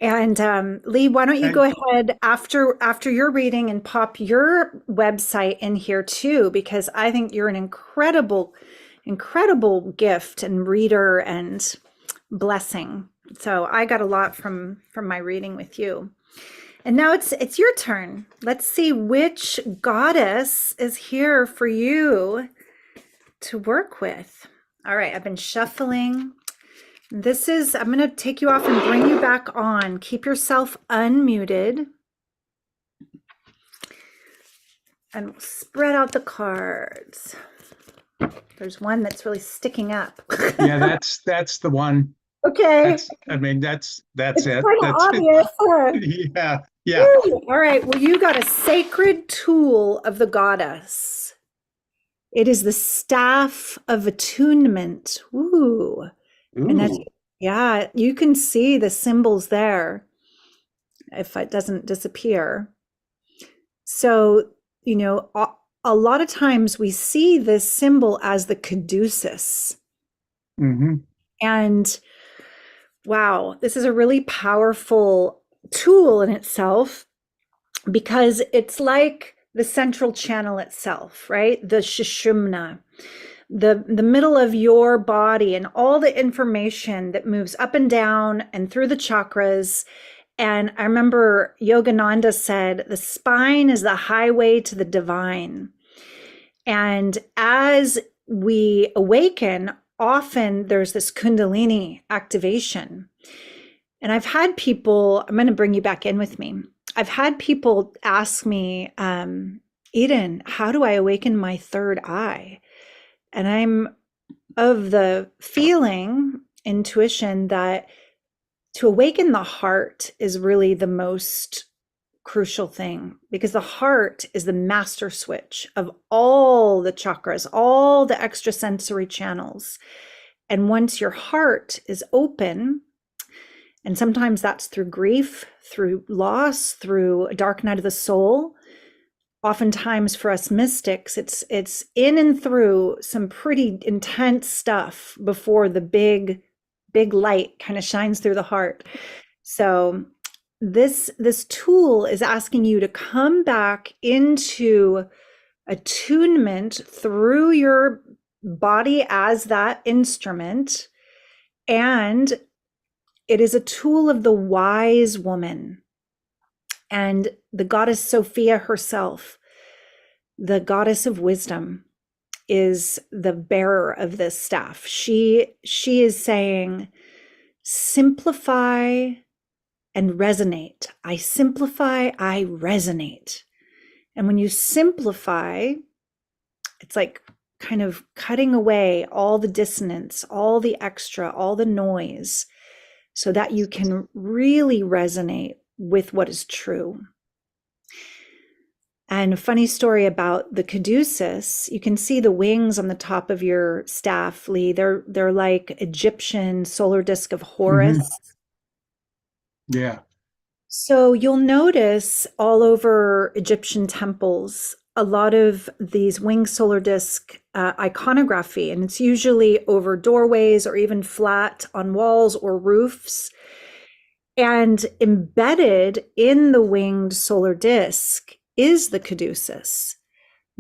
[SPEAKER 1] And Lee, why don't you go ahead after your reading and pop your website in here too, because I think you're an incredible gift and reader and blessing. So I got a lot from my reading with you. And now it's your turn. Let's see which goddess is here for you to work with. All right, I've been shuffling. I'm going to take you off and bring you back on. Keep yourself unmuted. And we'll spread out the cards. There's one that's really sticking up.
[SPEAKER 4] Yeah, that's the one.
[SPEAKER 1] Okay.
[SPEAKER 4] That's
[SPEAKER 1] it's
[SPEAKER 4] it.
[SPEAKER 1] Kind of obvious.
[SPEAKER 4] Yeah.
[SPEAKER 1] All right. Well, you got a sacred tool of the goddess. It is the staff of attunement. Ooh. And that's, you can see the symbols there if it doesn't disappear. So, a lot of times we see this symbol as the caduceus.
[SPEAKER 4] Mm-hmm.
[SPEAKER 1] And wow, this is a really powerful tool in itself because it's like the central channel itself, right? The Sushumna, the middle of your body and all the information that moves up and down and through the chakras. And I remember Yogananda said, the spine is the highway to the divine. And as we awaken, often there's this Kundalini activation. And I've had people, I'm going to bring you back in with me. I've had people ask me, Eden, how do I awaken my third eye? And I'm of the intuition that to awaken the heart is really the most crucial thing, because the heart is the master switch of all the chakras, all the extrasensory channels. And once your heart is open, and sometimes that's through grief, through loss, through a dark night of the soul. Oftentimes for us mystics, it's in and through some pretty intense stuff before the big light kind of shines through the heart. So this tool is asking you to come back into attunement through your body as that instrument. And it is a tool of the wise woman. And the goddess Sophia herself, the goddess of wisdom, is the bearer of this staff. She is saying, simplify and resonate. I simplify, I resonate. And when you simplify, it's like kind of cutting away all the dissonance, all the extra, all the noise, so that you can really resonate with what is true. And a funny story about the caduceus, you can see the wings on the top of your staff, Lee. They're like Egyptian solar disk of Horus.
[SPEAKER 4] Yeah.
[SPEAKER 1] So you'll notice all over Egyptian temples a lot of these winged solar disk iconography, and it's usually over doorways or even flat on walls or roofs. And embedded in the winged solar disk is the caduceus,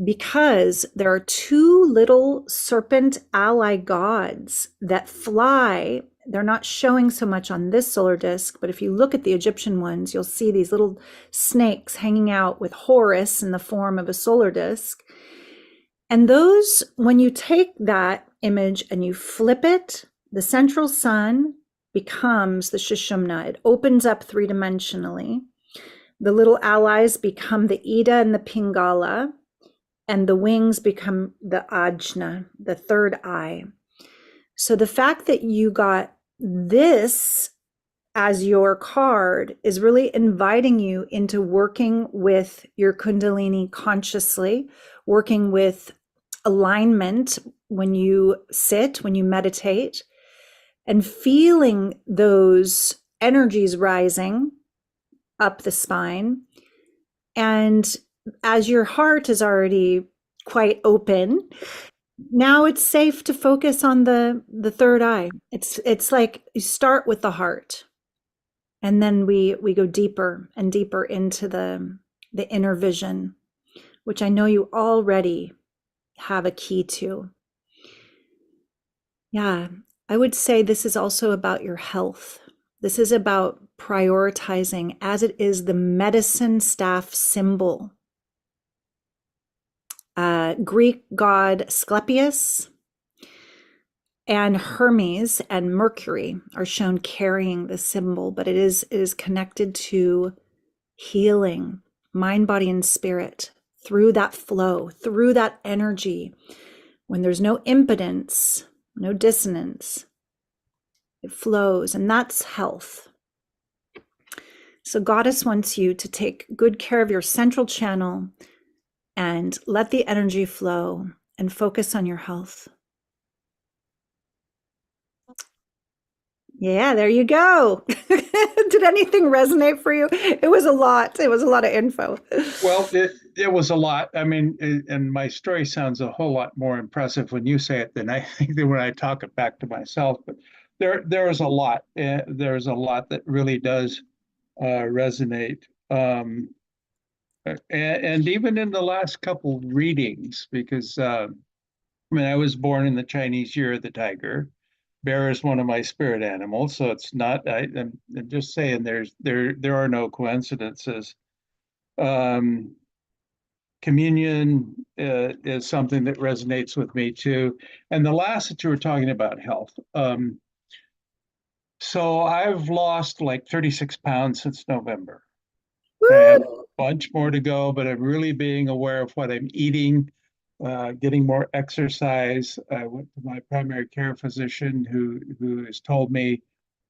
[SPEAKER 1] because there are two little serpent ally gods that fly. They're not showing so much on this solar disk, but if you look at the Egyptian ones, you'll see these little snakes hanging out with Horus in the form of a solar disk. And those, when you take that image and you flip it, the central sun becomes the Shishumna. It opens up three-dimensionally. The little allies become the Ida and the Pingala, and the wings become the Ajna, the third eye. So the fact that you got this as your card is really inviting you into working with your Kundalini consciously, working with alignment when you sit, when you meditate, and feeling those energies rising up the spine. And as your heart is already quite open, now it's safe to focus on the third eye. It's like you start with the heart, and then we go deeper and deeper into the inner vision, which I know you already have a key to. Yeah, I would say this is also about your health. This is about prioritizing, as it is the medicine staff symbol. Greek god Asclepius and Hermes and Mercury are shown carrying the symbol, but it is connected to healing, mind, body, and spirit through that flow, through that energy. When there's no impedance, no dissonance, it flows, and that's health. So Goddess wants you to take good care of your central channel and let the energy flow and focus on your health. Yeah, there you go. Did anything resonate for you? It was a lot. It was a lot of info.
[SPEAKER 4] Well, it was a lot. I mean, and my story sounds a whole lot more impressive when you say it than I think that when I talk it back to myself. But there is a lot. There's a lot that really does resonate. And even in the last couple readings, because I mean, I was born in the Chinese Year of the Tiger. Bear is one of my spirit animals, so it's not. I'm just saying, there are no coincidences. Communion is something that resonates with me too. And the last that you were talking about, health. So I've lost like 36 pounds since November. I have a bunch more to go, but I'm really being aware of what I'm eating, getting more exercise. I went to my primary care physician who has told me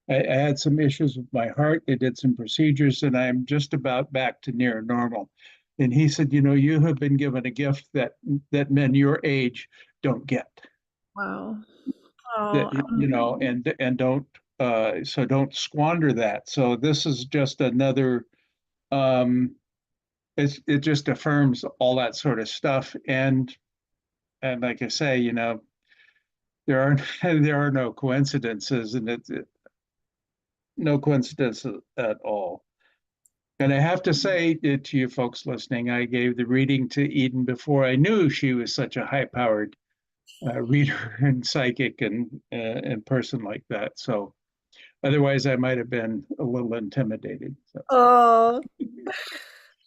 [SPEAKER 4] I had some issues with my heart. They did some procedures, and I'm just about back to near normal. And he said, you have been given a gift that men your age don't get.
[SPEAKER 1] Wow.
[SPEAKER 4] That
[SPEAKER 1] Oh,
[SPEAKER 4] and don't so don't squander that. So this is just another. It just affirms all that sort of stuff, and like I say, there are there are no coincidences, and it's no coincidence at all. And I have to say to you folks listening, I gave the reading to Eden before I knew she was such a high-powered reader and psychic and person like that. So otherwise, I might have been a little intimidated. So.
[SPEAKER 1] Oh,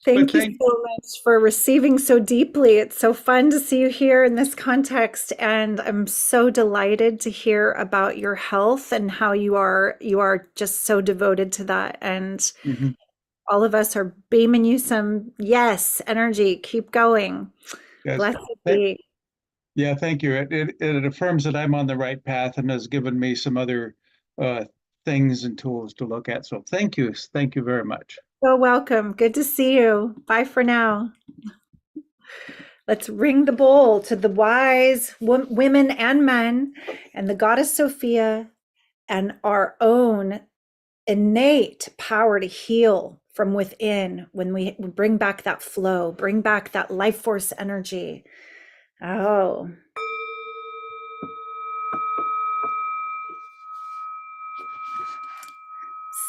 [SPEAKER 4] But
[SPEAKER 1] thank you so much for receiving so deeply. It's so fun to see you here in this context, and I'm so delighted to hear about your health and how you are just so devoted to that. And
[SPEAKER 4] Mhm.
[SPEAKER 1] all of us are beaming you some yes energy. Keep going.
[SPEAKER 4] Yes.
[SPEAKER 1] Blessed be.
[SPEAKER 4] Yeah, thank you. It affirms that I'm on the right path and has given me some other uh, things and tools to look at. So thank you. Thank you very much.
[SPEAKER 1] So welcome. Good to see you. Bye for now. Let's ring the bowl to the wise women and men and the goddess Sophia and our own innate power to heal from within when we bring back that flow, bring back that life force energy. Oh.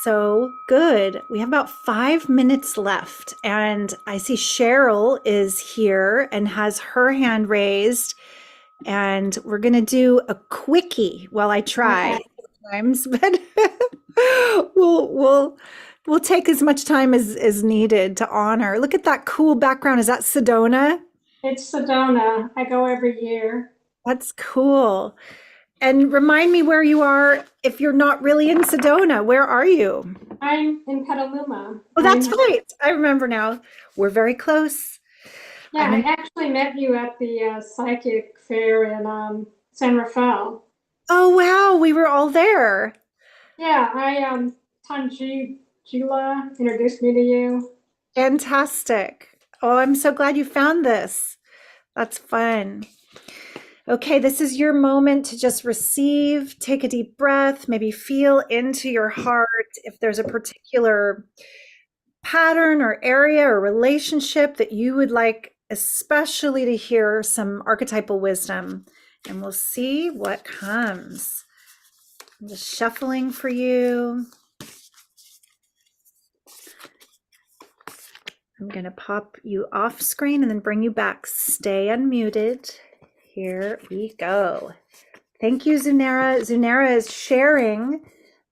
[SPEAKER 1] So good. We have about 5 minutes left, and I see Cheryl is here and has her hand raised, and we're gonna do a quickie while I try sometimes, but we'll take as much time as needed to honor. Look at that cool background. Is that Sedona?
[SPEAKER 5] It's Sedona. I go every year.
[SPEAKER 1] That's cool. And remind me where you are if you're not really in Sedona. Where are you?
[SPEAKER 5] I'm in Petaluma.
[SPEAKER 1] Oh, that's right. I remember now. We're very close.
[SPEAKER 5] Yeah, I actually met you at the psychic fair in San Rafael.
[SPEAKER 1] Oh, wow. We were all there.
[SPEAKER 5] Yeah, Tanjila introduced me to you.
[SPEAKER 1] Fantastic. Oh, I'm so glad you found this. That's fun. Okay, this is your moment to just receive, take a deep breath, maybe feel into your heart if there's a particular pattern or area or relationship that you would like especially to hear some archetypal wisdom, and we'll see what comes. I'm just shuffling for you. I'm going to pop you off screen and then bring you back. Stay unmuted. Here we go. Thank you, Zunera. Zunera is sharing,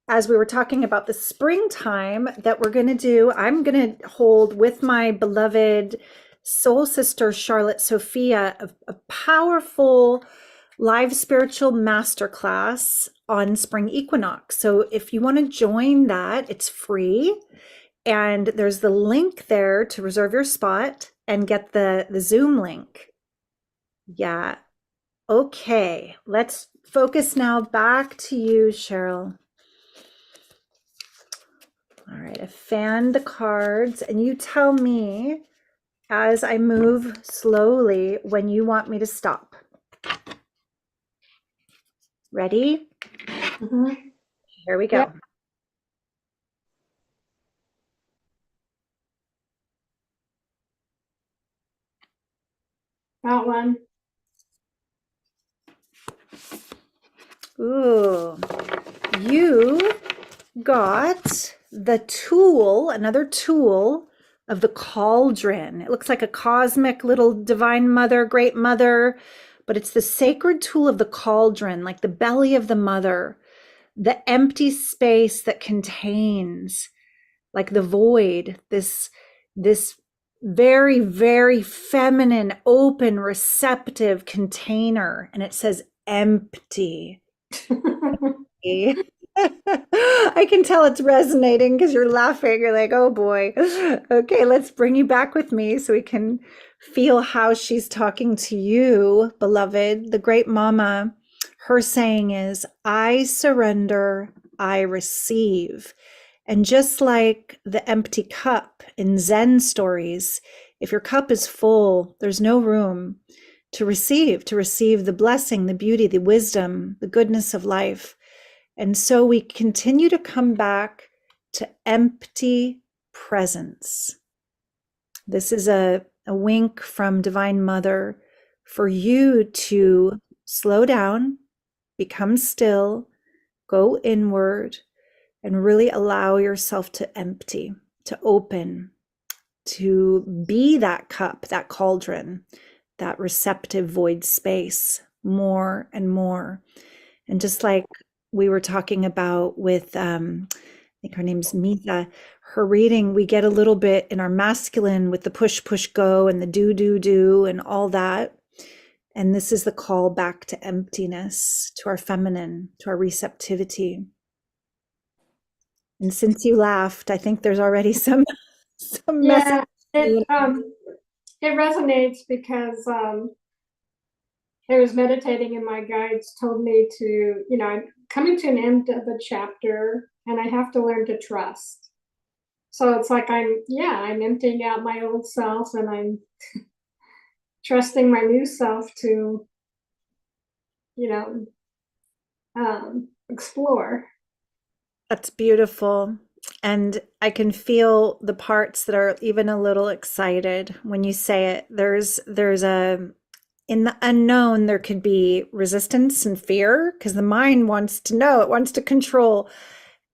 [SPEAKER 1] as we were talking about the springtime, that we're going to do. I'm going to hold with my beloved soul sister, Charlotte Sophia, a powerful live spiritual masterclass on spring equinox. So if you want to join that, it's free. And there's the link there to reserve your spot and get the Zoom link. Yeah. Okay. Let's focus now back to you, Cheryl. All right. I fanned the cards, and you tell me as I move slowly when you want me to stop. Ready?
[SPEAKER 5] Mm-hmm.
[SPEAKER 1] Here we go.
[SPEAKER 5] Yep. Got one.
[SPEAKER 1] Ooh, you got the tool, another tool of the cauldron. It looks like a cosmic little divine mother, great mother, but it's the sacred tool of the cauldron, like the belly of the mother, the empty space that contains, like the void, this very, very feminine, open, receptive container. And it says empty. I can tell it's resonating because you're laughing. You're like, oh boy. Okay, let's bring you back with me so we can feel how she's talking to you, beloved, the great mama. Her saying is, I surrender, I receive. And just like the empty cup in Zen stories, if your cup is full, there's no room to receive the blessing, the beauty, the wisdom, the goodness of life. And so we continue to come back to empty presence. This is a wink from Divine Mother for you to slow down, become still, go inward, and really allow yourself to empty, to open, to be that cup, that cauldron, that receptive void space more and more. And just like we were talking about with, I think her name's Mitha, her reading, we get a little bit in our masculine with the push, push, go and the do, do, do and all that. And this is the call back to emptiness, to our feminine, to our receptivity. And since you laughed, I think there's already some
[SPEAKER 5] Yeah,
[SPEAKER 1] message.
[SPEAKER 5] it resonates because I was meditating and my guides told me to, I'm coming to an end of a chapter and I have to learn to trust. So it's like I'm emptying out my old self and I'm trusting my new self to, explore.
[SPEAKER 1] That's beautiful. And I can feel the parts that are even a little excited when you say it. There's a, in the unknown, there could be resistance and fear because the mind wants to know, it wants to control.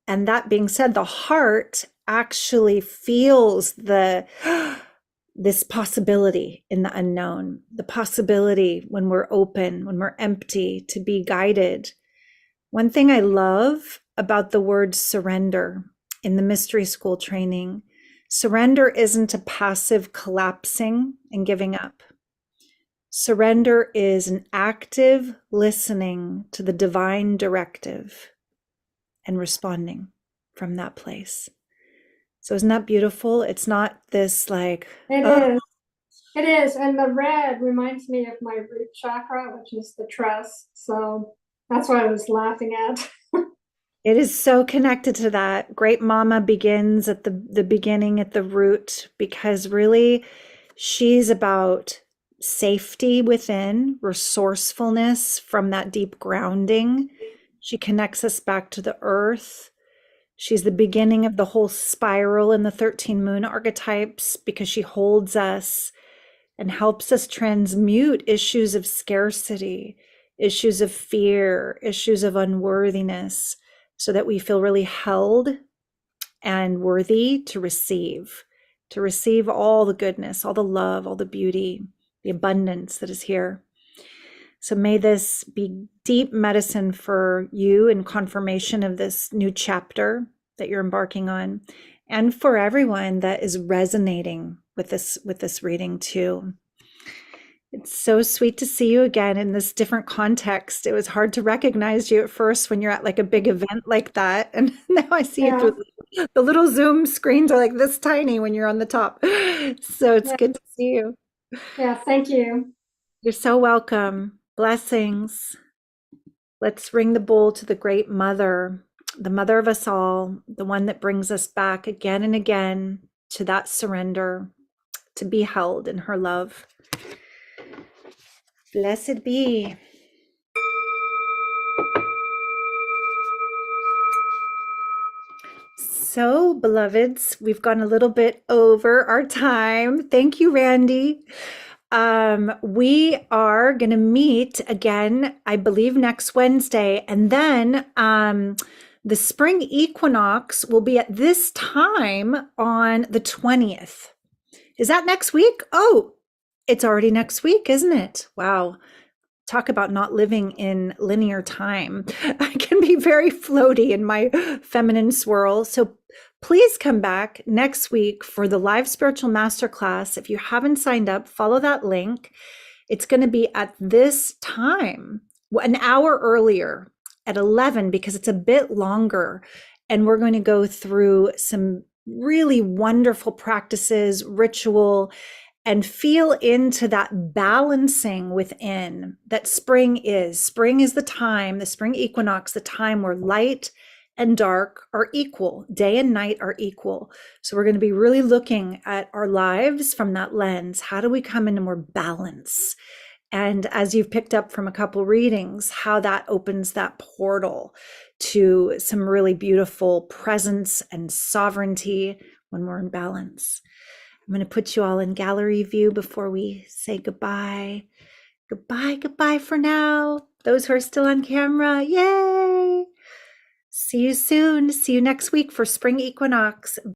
[SPEAKER 1] And that being said, the heart actually feels this possibility in the unknown, the possibility when we're open, when we're empty, to be guided. One thing I love about the word surrender in the mystery school training, surrender isn't a passive collapsing and giving up. Surrender is an active listening to the divine directive and responding from that place. So isn't that beautiful? It's not this like,
[SPEAKER 5] It is. And the red reminds me of my root chakra, which is the trust. So that's what I was laughing at.
[SPEAKER 1] It is so connected to that. Great Mama begins at the beginning, at the root, because really she's about safety within, resourcefulness from that deep grounding. She connects us back to the earth. She's the beginning of the whole spiral in the 13 moon archetypes because she holds us and helps us transmute issues of scarcity, issues of fear, issues of unworthiness, so that we feel really held and worthy to receive all the goodness, all the love, all the beauty, the abundance that is here. So may this be deep medicine for you in confirmation of this new chapter that you're embarking on, and for everyone that is resonating with this reading too. It's so sweet to see you again in this different context. It was hard to recognize you at first when you're at like a big event like that. And now I see you through the little Zoom screens are like this tiny when you're on the top. So it's good to see you.
[SPEAKER 5] Yeah, thank you.
[SPEAKER 1] You're so welcome. Blessings. Let's ring the bowl to the Great Mother, the mother of us all, the one that brings us back again and again to that surrender, to be held in her love. Blessed be. So, beloveds, we've gone a little bit over our time. Thank you, Randy. We are going to meet again, I believe, next Wednesday. And then the spring equinox will be at this time on the 20th. Is that next week? Oh, it's already next week, isn't it? Wow. Talk about not living in linear time. I can be very floaty in my feminine swirl. So please come back next week for the live spiritual masterclass. If you haven't signed up, follow that link. It's going to be at this time, an hour earlier at 11, because it's a bit longer. And we're going to go through some really wonderful practices, ritual, and feel into that balancing within that spring is. Spring is the time, the spring equinox, the time where light and dark are equal, day and night are equal. So we're going to be really looking at our lives from that lens. How do we come into more balance? And as you've picked up from a couple readings, how that opens that portal to some really beautiful presence and sovereignty when we're in balance. I'm going to put you all in gallery view before we say goodbye. Goodbye for now. Those who are still on camera, yay! See you soon. See you next week for spring equinox.